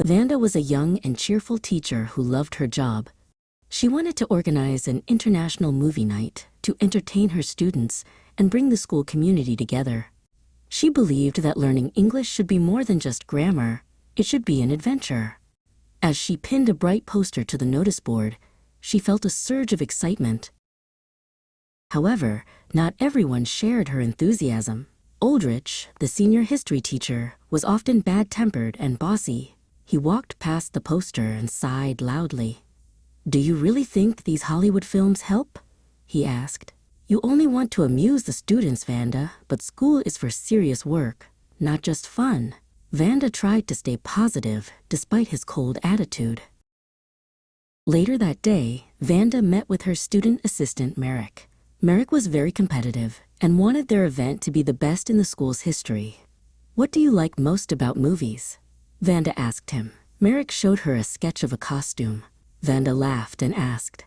Vanda was a young and cheerful teacher who loved her job. She wanted to organize an international movie night to entertain her students and bring the school community together. She believed that learning English should be more than just grammar, it should be an adventure. As she pinned a bright poster to the notice board, she felt a surge of excitement. However, not everyone shared her enthusiasm. Aldrich, the senior history teacher, was often bad-tempered and bossy. He walked past the poster and sighed loudly. "Do you really think these Hollywood films help?" he asked. "You only want to amuse the students, Vanda, but school is for serious work, not just fun." Vanda tried to stay positive despite his cold attitude. Later that day, Vanda met with her student assistant, Merrick. Merrick was very competitive and wanted their event to be the best in the school's history. "What do you like most about movies?" Vanda asked him. Merrick showed her a sketch of a costume. Vanda laughed and asked,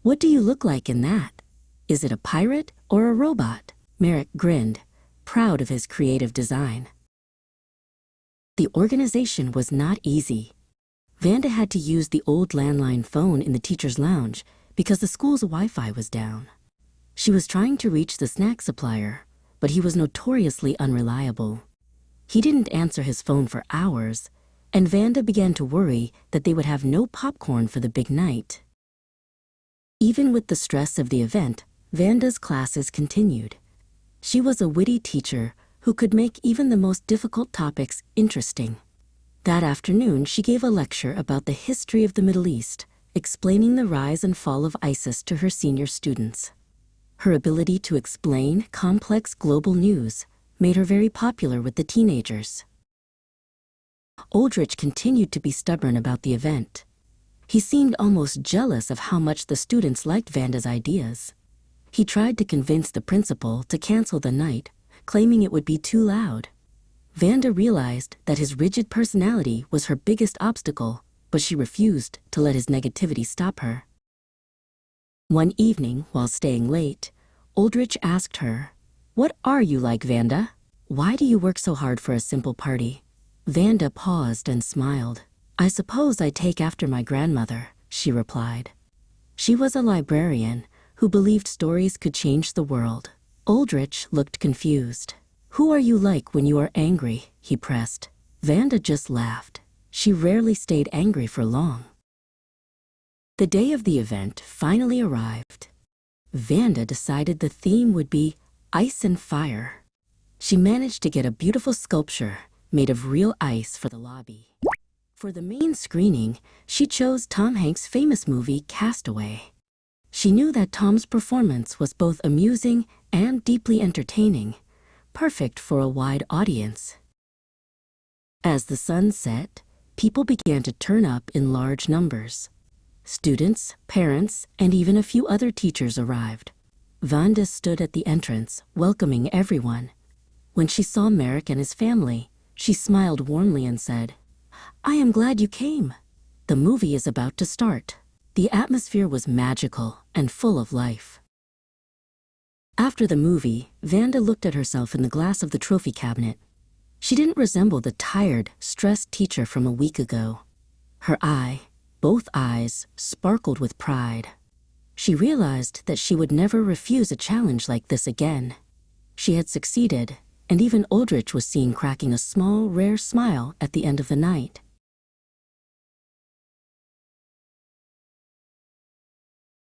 "What do you look like in that? Is it a pirate or a robot?" Merrick grinned, proud of his creative design. The organization was not easy. Vanda had to use the old landline phone in the teacher's lounge because the school's Wi-Fi was down. She was trying to reach the snack supplier, but he was notoriously unreliable. He didn't answer his phone for hours, and Vanda began to worry that they would have no popcorn for the big night. Even with the stress of the event, Vanda's classes continued. She was a witty teacher who could make even the most difficult topics interesting. That afternoon, she gave a lecture about the history of the Middle East, explaining the rise and fall of ISIS to her senior students. Her ability to explain complex global news made her very popular with the teenagers. Aldrich continued to be stubborn about the event. He seemed almost jealous of how much the students liked Vanda's ideas. He tried to convince the principal to cancel the night, claiming it would be too loud. Vanda realized that his rigid personality was her biggest obstacle, but she refused to let his negativity stop her. One evening, while staying late, Aldrich asked her, "What are you like, Vanda? Why do you work so hard for a simple party?" Vanda paused and smiled. "I suppose I take after my grandmother," she replied. She was a librarian who believed stories could change the world. Aldrich looked confused. "Who are you like when you are angry?" he pressed. Vanda just laughed. She rarely stayed angry for long. The day of the event finally arrived. Vanda decided the theme would be ice and fire. She managed to get a beautiful sculpture made of real ice for the lobby. For the main screening, she chose Tom Hanks' famous movie Castaway. She knew that Tom's performance was both amusing and deeply entertaining, perfect for a wide audience. As the sun set, people began to turn up in large numbers. Students, parents, and even a few other teachers arrived. Vanda stood at the entrance, welcoming everyone. When she saw Merrick and his family, she smiled warmly and said, "I am glad you came. The movie is about to start." The atmosphere was magical and full of life. After the movie, Vanda looked at herself in the glass of the trophy cabinet. She didn't resemble the tired, stressed teacher from a week ago. Both eyes, sparkled with pride. She realized that she would never refuse a challenge like this again. She had succeeded, and even Aldrich was seen cracking a small, rare smile at the end of the night.